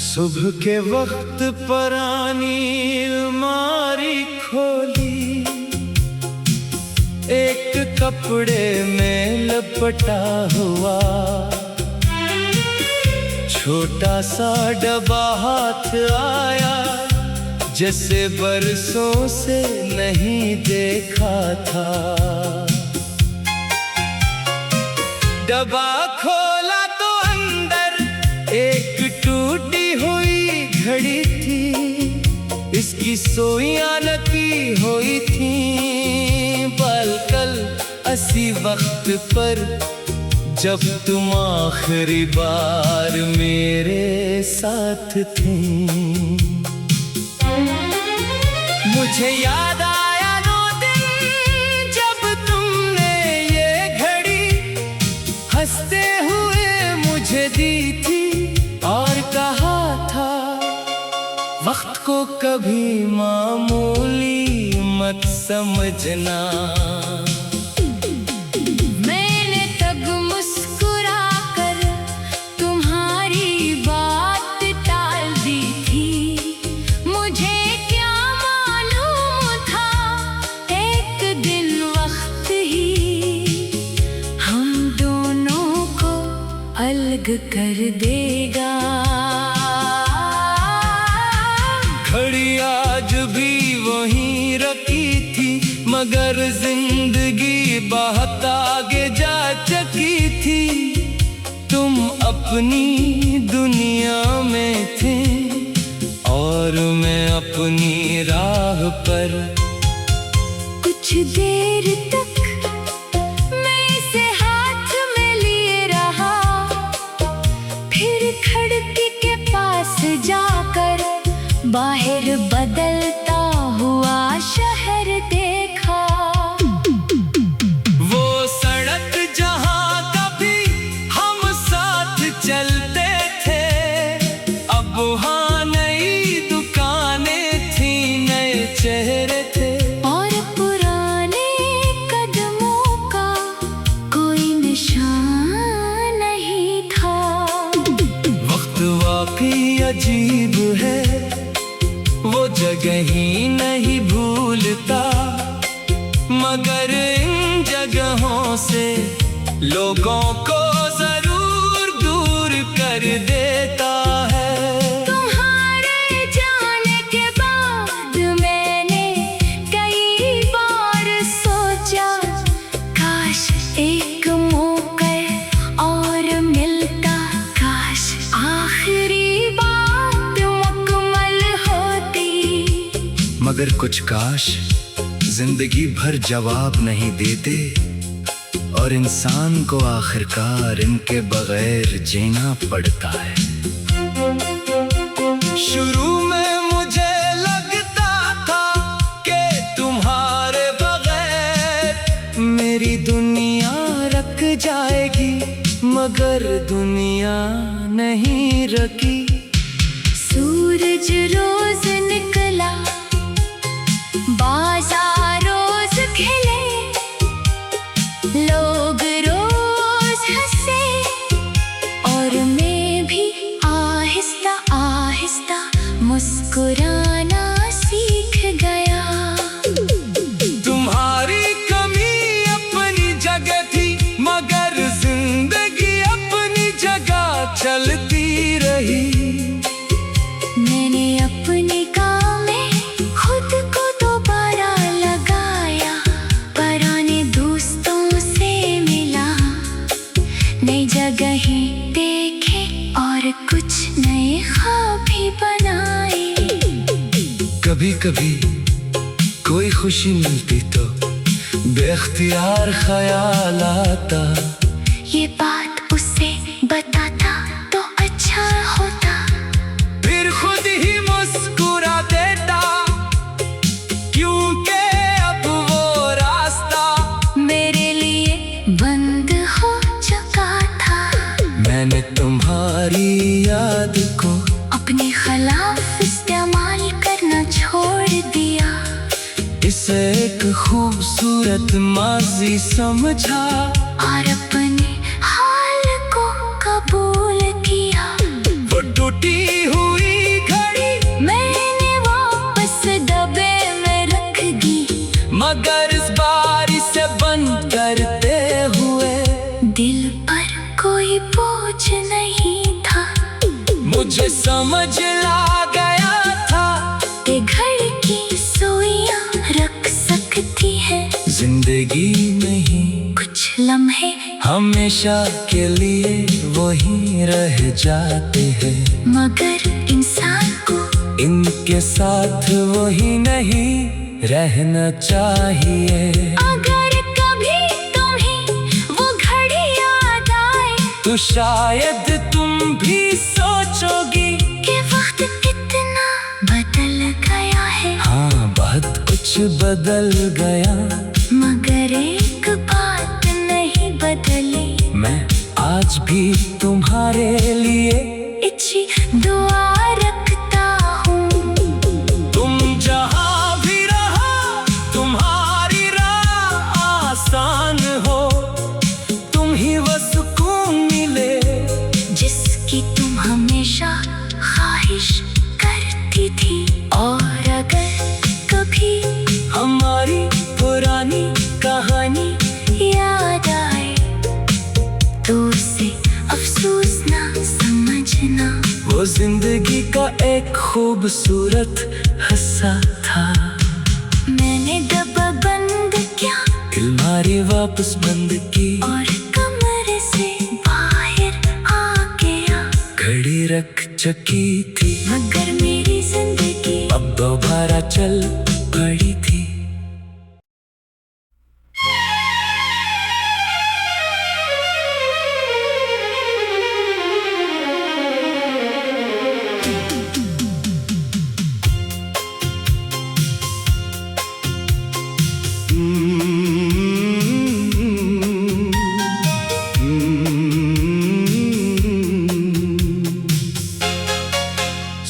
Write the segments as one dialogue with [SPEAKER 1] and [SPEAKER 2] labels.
[SPEAKER 1] सुबह के वक्त परानी अलमारी खोली, एक कपड़े में लपटा हुआ छोटा सा डब्बा हाथ आया, जैसे बरसों से नहीं देखा था। डब्बा खोला तो अंदर एक टूटी हुई घड़ी थी, इसकी सोइयां नकी हुई थी। कल इसी वक्त पर जब तुम आखिरी बार मेरे साथ थी, मुझे याद आया वो दिन जब तुमने ये घड़ी हंसते हुए मुझे दी थी और कहा था, वक्त को कभी मामूली मत समझना।
[SPEAKER 2] मैंने तब मुस्कुरा कर तुम्हारी बात टाल दी थी, मुझे क्या मालूम था एक दिन वक्त ही हम दोनों को अलग कर देगा।
[SPEAKER 1] घड़ी आज भी वहीं रखी थी, मगर जिंदगी बहुत आगे जा चुकी थी। तुम अपनी दुनिया में थे और मैं अपनी राह पर।
[SPEAKER 2] कुछ देर तक मैं इसे हाथ में लिए रहा, फिर खिड़की के पास जाकर बाहर बदलता हुआ शहर देखा।
[SPEAKER 1] वो सड़क जहां कभी हम साथ चलते थे, अब वहां नई दुकानें थी, नए चेहरे थे
[SPEAKER 2] और पुराने कदमों का कोई निशान नहीं था।
[SPEAKER 1] वक्त वाकई अजीब है, वो जगह ही नहीं भूलता, मगर इन जगहों से लोगों को जरूर दूर कर देता है।
[SPEAKER 2] तुम्हारे जाने के बाद मैंने कई बार सोचा, काश एक मौका और मिलता, काश आखिरी बात मुकम्मल होती।
[SPEAKER 1] मगर कुछ काश जिंदगी भर जवाब नहीं देते और इंसान को आखिरकार इनके बगैर जीना पड़ता है। शुरू में मुझे लगता था कि तुम्हारे बगैर मेरी दुनिया रक जाएगी, मगर दुनिया नहीं रकी।
[SPEAKER 2] सूरज रोज निकला, बाजार रोज खिले, लोग रोज हंसे और मैं भी आहिस्ता आहिस्ता मुस्कुराना सीख गया।
[SPEAKER 1] तुम्हारी कमी अपनी जगह थी, मगर जिंदगी अपनी जगह चलती रही।
[SPEAKER 2] मैंने अपने काम में खुद को दोबारा लगाया, पुराने दोस्तों से मिला, नई जगहें देखे और कुछ नए ख्वाब भी बनाए।
[SPEAKER 1] कभी कभी कोई खुशी मिलती तो बेख्तियार ख्याल आता,
[SPEAKER 2] ये बात उसे बताता तो अच्छा होता।
[SPEAKER 1] फिर खुद ही मुस्कुरा देता, क्योंकि अब वो रास्ता
[SPEAKER 2] मेरे लिए बंद हो चुका था।
[SPEAKER 1] मैंने तुम्हारी याद को
[SPEAKER 2] अपने खिलाफ इस्तेमाल करना छोड़ दिया।
[SPEAKER 1] इसे एक खूबसूरत माजी समझा
[SPEAKER 2] और अपने हाल को कबूल किया।
[SPEAKER 1] वो टूटी हुई घड़ी
[SPEAKER 2] मैंने वापस डब्बे में रख दी,
[SPEAKER 1] मगर इस बार इसे बंद करते हुए
[SPEAKER 2] दिल पर कोई बोझ नहीं था।
[SPEAKER 1] मुझे समझ ला गया था
[SPEAKER 2] ये घड़ी की सुइयां रख सकती है
[SPEAKER 1] जिंदगी नहीं,
[SPEAKER 2] कुछ लम्हे
[SPEAKER 1] हमेशा के लिए वही रह जाते हैं,
[SPEAKER 2] मगर इंसान को
[SPEAKER 1] इनके साथ वही नहीं रहना चाहिए।
[SPEAKER 2] अगर कभी तुम्हें वो घड़ी याद आए
[SPEAKER 1] तो शायद तुम भी सोचोगी
[SPEAKER 2] कि वक्त कितना बदल गया है।
[SPEAKER 1] हाँ, बहुत कुछ बदल गया,
[SPEAKER 2] मगर एक बात नहीं बदली,
[SPEAKER 1] मैं आज भी तुम्हारे लिए
[SPEAKER 2] इच्छी दुआ रखता हूँ।
[SPEAKER 1] तुम जहाँ भी रहो तुम्हारी राह आसान हो, तुम ही वो सुकून मिले
[SPEAKER 2] जिसकी तुम हमेशा ख्वाहिश करती थी। और अगर कभी
[SPEAKER 1] हमारी पुरानी कहानी
[SPEAKER 2] याद आए तो उसे अफसोस ना समझना,
[SPEAKER 1] वो जिंदगी का एक खूबसूरत हिस्सा था।
[SPEAKER 2] मैंने डब्बा बंद किया,
[SPEAKER 1] अलमारी वापस बंद की
[SPEAKER 2] और कमरे से बाहर आ गया।
[SPEAKER 1] घड़ी रख चुकी थी,
[SPEAKER 2] मगर मेरी जिंदगी
[SPEAKER 1] अब दोबारा चल पड़ी थी।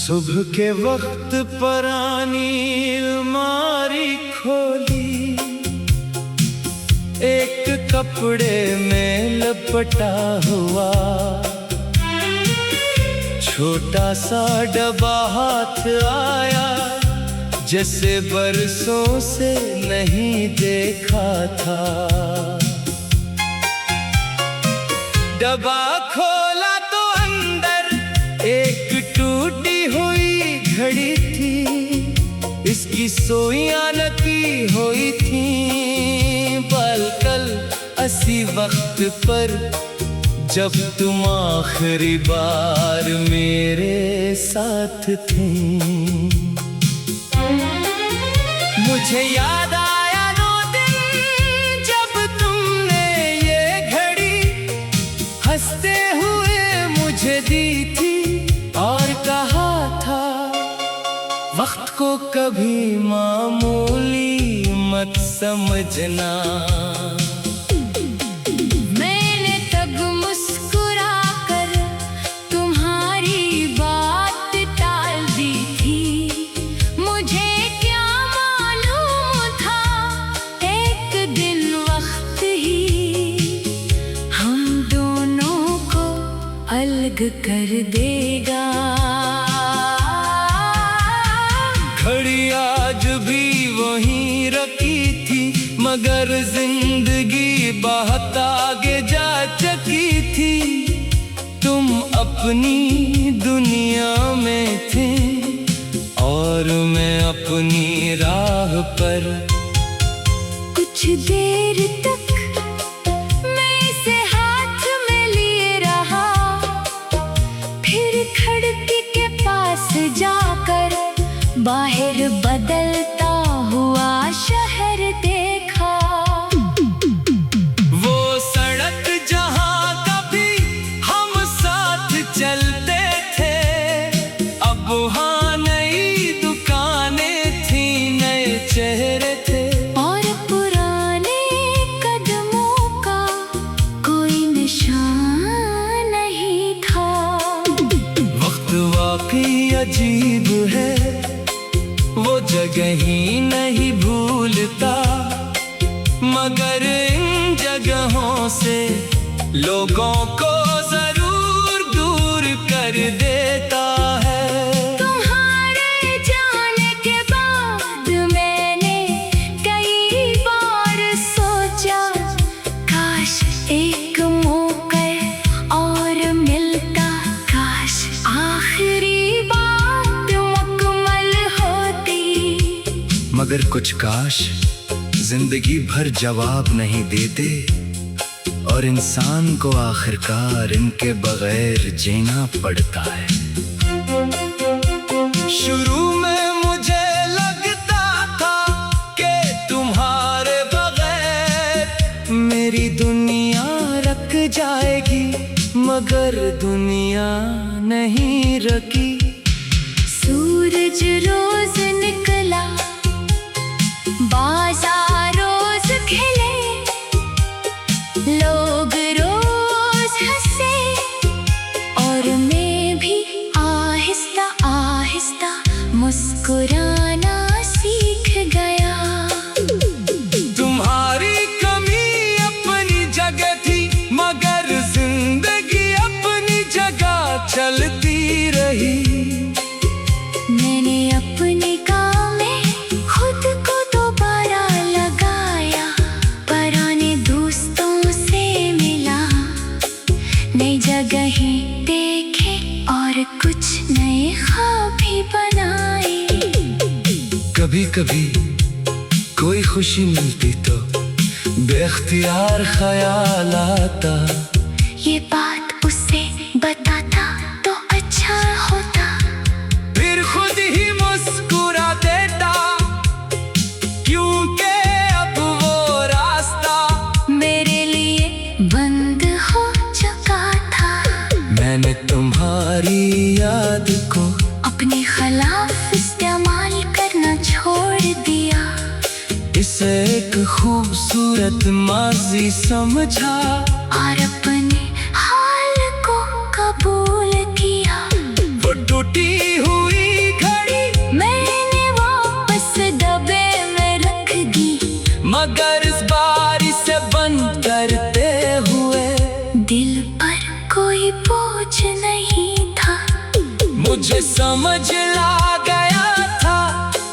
[SPEAKER 1] सुबह के वक्त पुरानी अलमारी खोली, एक कपड़े में लपटा हुआ छोटा सा डब्बा हाथ आया, जैसे बरसों से नहीं देखा था। डब्बा खोला तो अंदर एक टूटी हुई घड़ी थी, इसकी सुइयां नकी हुई थी, कल इसी वक्त पर जब तुम आखिरी बार मेरे साथ थे। मुझे याद आया वो दिन जब तुमने ये घड़ी हंसते हुए मुझे दी थी, और कहा था वक्त को कभी मामूली मत समझना।
[SPEAKER 2] मैंने तब मुस्कुरा कर तुम्हारी बात टाल दी थी, मुझे क्या मालूम था एक दिन वक्त ही हम दोनों को अलग कर देगा।
[SPEAKER 1] घड़ी आज भी वहीं रखी थी, मगर जिंदगी बहुत आगे जा चुकी थी। तुम अपनी दुनिया में थे और मैं अपनी राह पर।
[SPEAKER 2] कुछ देर तक मैं इसे हाथ में लिए रहा, फिर खिड़की के पास जाकर बाहर बदलता हुआ शहर देखा।
[SPEAKER 1] वो सड़क जहां कभी हम साथ चलते थे, अब वहां नई दुकानें थी, नए चेहरे थे,
[SPEAKER 2] और पुराने कदमों का कोई निशान नहीं था।
[SPEAKER 1] वक्त वाकई अजीब है, वो जगह लोगों को जरूर दूर कर देता है।
[SPEAKER 2] तुम्हारे जाने के बाद मैंने कई बार सोचा, काश एक मौका और मिलता, काश आखिरी बात मुकम्मल होती।
[SPEAKER 1] मगर कुछ काश जिंदगी भर जवाब नहीं देते, और इंसान को आखिरकार इनके बगैर जीना पड़ता है। शुरू में मुझे लगता था कि तुम्हारे बगैर मेरी दुनिया रक जाएगी, मगर दुनिया नहीं रकी।
[SPEAKER 2] सूरज रोज निकला, बाजार रोज खिले, लोग रोज हंसे, और मैं भी आहिस्ता आहिस्ता मुस्कुराना सीख गया।
[SPEAKER 1] तुम्हारी कमी अपनी जगह थी, मगर जिंदगी अपनी जगह चलती रही।
[SPEAKER 2] मैंने अपने काम में खुद को दोबारा लगाया, पुराने दोस्तों से मिला, नई जगहें देखे और कुछ नए ख्वाब भी बनाए।
[SPEAKER 1] कभी कभी कोई खुशी मिलती तो बेख्तियार ख्याल आता,
[SPEAKER 2] ये बात उसे बताता तो अच्छा होता।
[SPEAKER 1] फिर खुद ही मुस्कुरा देता, क्योंकि अब वो रास्ता
[SPEAKER 2] मेरे लिए बंद हो चुका था।
[SPEAKER 1] मैंने तुम्हारी याद को
[SPEAKER 2] अपने खिलाफ इस्तेमाल करना छोड़ दिया।
[SPEAKER 1] इसे एक खूबसूरत माजी समझा,
[SPEAKER 2] और अपने हाल को कबूल किया।
[SPEAKER 1] वो टूटी हुई घड़ी
[SPEAKER 2] मैंने वापस डब्बे में रख दी,
[SPEAKER 1] मगर इस बार इसे बंद करते हुए
[SPEAKER 2] दिल पर कोई बोझ नहीं था।
[SPEAKER 1] मुझे समझ ला गया था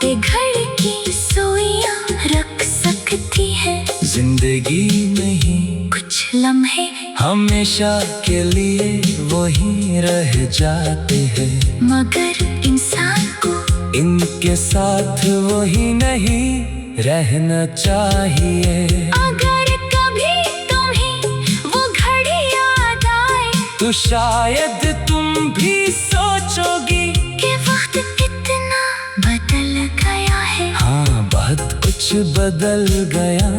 [SPEAKER 2] ते घर की सुइयां रख सकती है,
[SPEAKER 1] जिंदगी नहीं
[SPEAKER 2] कुछ लम्हे
[SPEAKER 1] हमेशा के लिए वही रह जाते हैं,
[SPEAKER 2] मगर इंसान को
[SPEAKER 1] इनके साथ वही नहीं रहना चाहिए।
[SPEAKER 2] अगर कभी तुम्हें वो घड़ी याद आए,
[SPEAKER 1] तो शायद तुम भी सोचोगी
[SPEAKER 2] कि वक्त कितना बदल गया है।
[SPEAKER 1] हाँ, बहुत कुछ बदल गया,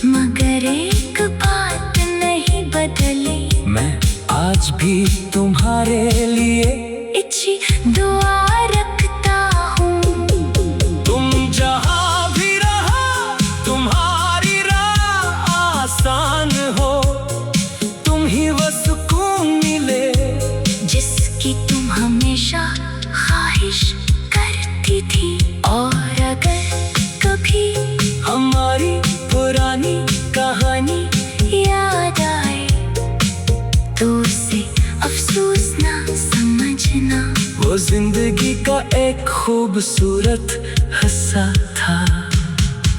[SPEAKER 2] मगर एक बात नहीं बदली,
[SPEAKER 1] मैं आज भी तुम्हारे लिए
[SPEAKER 2] अच्छी दुआ रखता हूँ।
[SPEAKER 1] तुम जहाँ भी रहो, तुम्हारी राह आसान हो, तुम ही वो सुकून मिले
[SPEAKER 2] जिसकी तुम हमेशा ख्वाहिश करती थी। और अगर कभी
[SPEAKER 1] हमारी पुरानी कहानी
[SPEAKER 2] याद आए, तो उसे अफसोस ना समझना,
[SPEAKER 1] वो जिंदगी का एक खूबसूरत हिस्सा था।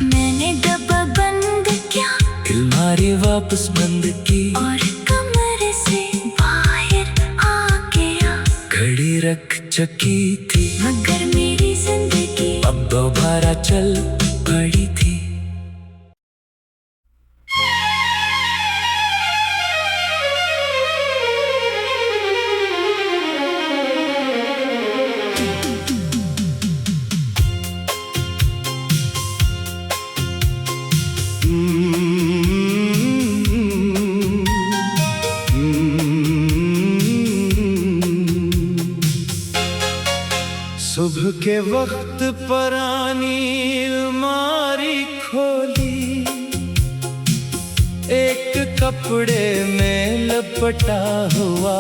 [SPEAKER 2] मैंने डब्बा बंद किया
[SPEAKER 1] अलमारी वापस बंद की,
[SPEAKER 2] और कमरे से बाहर आ गया।
[SPEAKER 1] घड़ी रख चुकी थी,
[SPEAKER 2] मगर मेरी जिंदगी
[SPEAKER 1] अब दोबारा चल पड़ी थी। सुबह के वक्त पुरानी अलमारी खोली, एक कपड़े में लपटा हुआ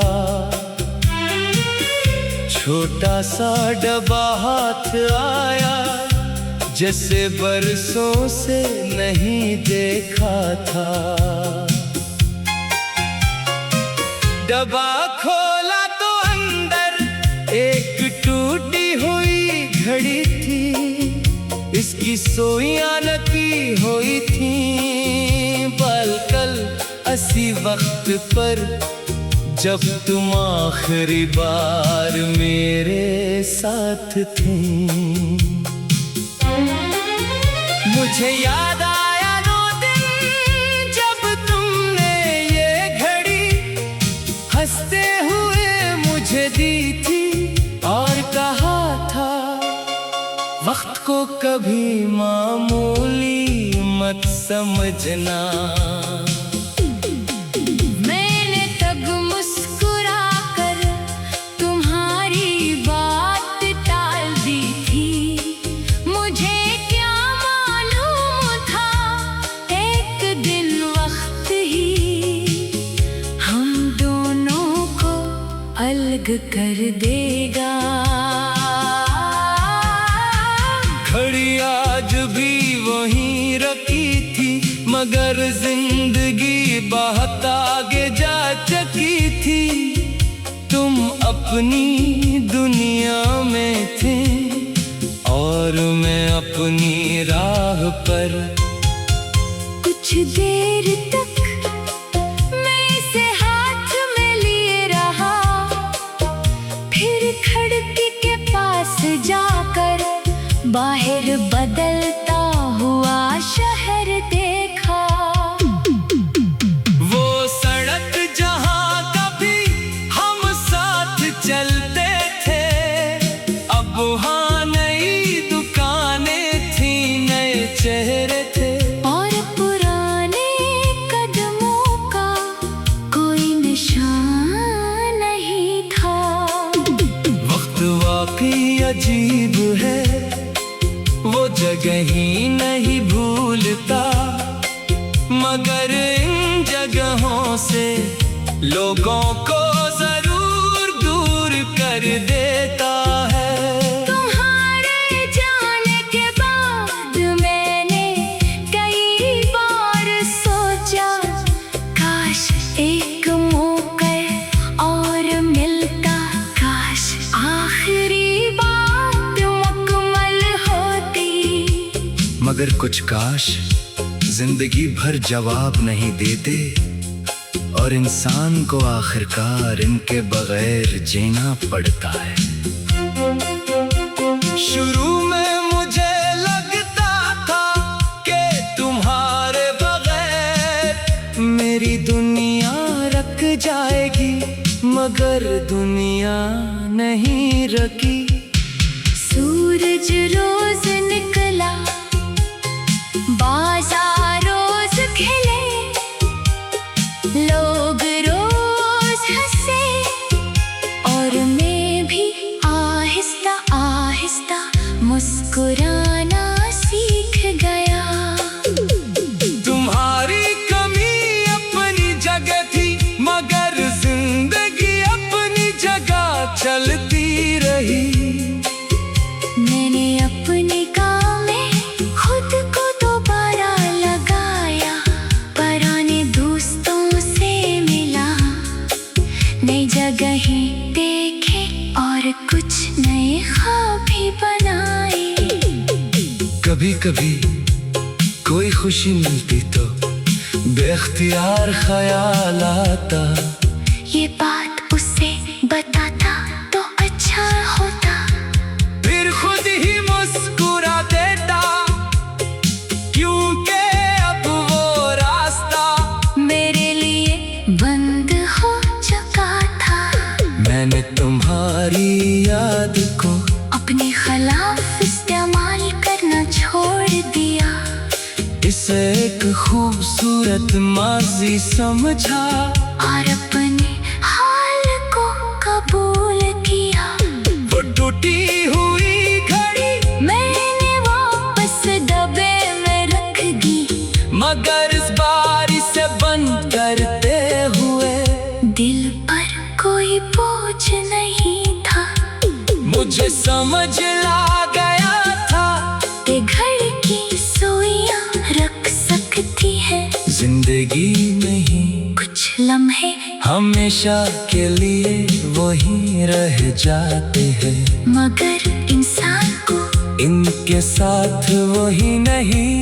[SPEAKER 1] छोटा सा डब्बा हाथ आया, जैसे बरसों से नहीं देखा था। डब्बा खोला तो अंदर एक टूटी हुई घड़ी थी, इसकी सोइयां नकी हुई थी। पल कल असी वक्त पर जब तुम आखिरी बार मेरे साथ थे। मुझे याद आया वो दिन जब तुमने ये घड़ी हंसते हुए मुझे दी थी और कहा था वक्त को कभी मामूली मत समझना।
[SPEAKER 2] मैंने तब मुस्कुरा कर तुम्हारी बात टाल दी थी। मुझे क्या मालूम था एक दिन वक्त ही हम दोनों को अलग कर देगा।
[SPEAKER 1] घड़ी आज भी वहीं रखी थी, मगर जिंदगी बहुत आगे जा चुकी थी। तुम अपनी दुनिया में थे और मैं अपनी राह पर।
[SPEAKER 2] कुछ देर तक मैं इसे हाथ में लिए रहा, फिर खिड़की के पास जाकर बाहर बदलता हुआ शहर देखा।
[SPEAKER 1] वो सड़क जहां कभी हम साथ चलते थे, अब वहां नई दुकानें थी, नए चेहरे थे
[SPEAKER 2] और पुराने कदमों का कोई निशान नहीं था।
[SPEAKER 1] वक्त वाकई अजीब है, वो जगह ही नहीं भूलता, मगर इन जगहों से लोगों को जरूर दूर कर देता है।
[SPEAKER 2] तुम्हारे जाने के बाद मैंने कई बार सोचा काश एक मौका और मिलता, काश आखिरी बात मुकम्मल होती।
[SPEAKER 1] मगर कुछ काश जिंदगी भर जवाब नहीं देते और इंसान को आखिरकार इनके बगैर जीना पड़ता है। शुरू में मुझे लगता था कि तुम्हारे बगैर मेरी दुनिया रक जाएगी, मगर दुनिया नहीं रकी।
[SPEAKER 2] सूरज रोज निकला, बाजार रोज खिले, लोग रोज हंसे और मैं भी आहिस्ता आहिस्ता मुस्कुराना सीख गया।
[SPEAKER 1] तुम्हारी कमी अपनी जगह थी, मगर जिंदगी अपनी जगह चलती रही।
[SPEAKER 2] मैंने अपने काम में खुद को दोबारा लगाया, पुराने दोस्तों से मिला, नई जगहें देखे और कुछ नए ख्वाब भी बनाए।
[SPEAKER 1] कभी कभी कोई खुशी मिलती तो बेख्तियार ख्याल आता,
[SPEAKER 2] ये बात उसे बताता तो अच्छा होता।
[SPEAKER 1] फिर खुद ही मुस्कुरा देता, क्योंकि अब वो रास्ता
[SPEAKER 2] मेरे लिए बंद हो चुका था।
[SPEAKER 1] मैंने तुम्हारी याद को
[SPEAKER 2] अपने खिलाफ इस्तेमाल करना छोड़ दिया।
[SPEAKER 1] इसे एक खूबसूरत माजी समझा
[SPEAKER 2] और अपने हाल को कबूल किया।
[SPEAKER 1] वो टूटी हुई घड़ी
[SPEAKER 2] मैंने वापस डब्बे में रख दी,
[SPEAKER 1] मगर इस बार इसे बंद करते हुए
[SPEAKER 2] दिल पर कोई बोझ नहीं था।
[SPEAKER 1] मुझे समझ ला गया था
[SPEAKER 2] कि घर की सोइयां रख सकती है
[SPEAKER 1] जिंदगी में ही
[SPEAKER 2] कुछ लम्हे
[SPEAKER 1] हमेशा के लिए वही रह जाते हैं,
[SPEAKER 2] मगर इंसान को
[SPEAKER 1] इनके साथ वही नहीं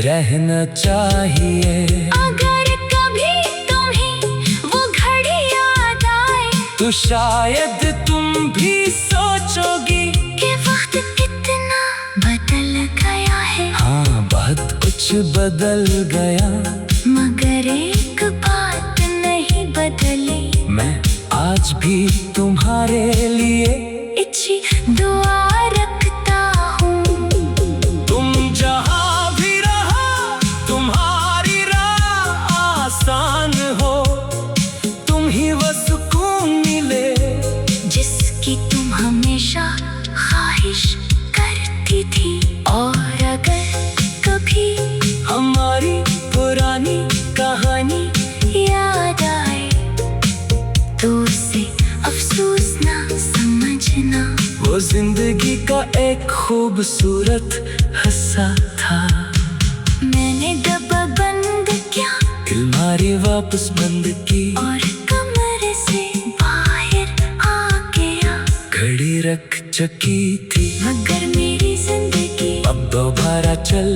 [SPEAKER 1] रहना चाहिए।
[SPEAKER 2] अगर कभी तुम्हें वो घड़ी याद आए
[SPEAKER 1] तो शायद तुम भी सोचोगी
[SPEAKER 2] कि वक्त कितना बदल गया है।
[SPEAKER 1] हाँ, बहुत कुछ बदल गया,
[SPEAKER 2] मगर एक बात नहीं बदली,
[SPEAKER 1] मैं आज भी तुम्हारे लिए
[SPEAKER 2] अच्छी दुआ रखता हूँ।
[SPEAKER 1] तुम जहाँ भी रहो तुम्हारी राह आसान हो, तुम ही वो सुकून मिले
[SPEAKER 2] जिसकी तुम हमेशा ख्वाहिश करती थी। और अगर कभी
[SPEAKER 1] हमारी पुरानी कहानी
[SPEAKER 2] याद आए तो उसे अफसोस ना समझना,
[SPEAKER 1] वो जिंदगी का एक खूबसूरत हिस्सा था।
[SPEAKER 2] मैंने डब्बा बंद किया,
[SPEAKER 1] अलमारी वापस बंद की
[SPEAKER 2] और कमरे से बाहर आ गया।
[SPEAKER 1] घड़ी रख चुकी थी,
[SPEAKER 2] मगर मेरी जिंदगी
[SPEAKER 1] अब दोबारा चल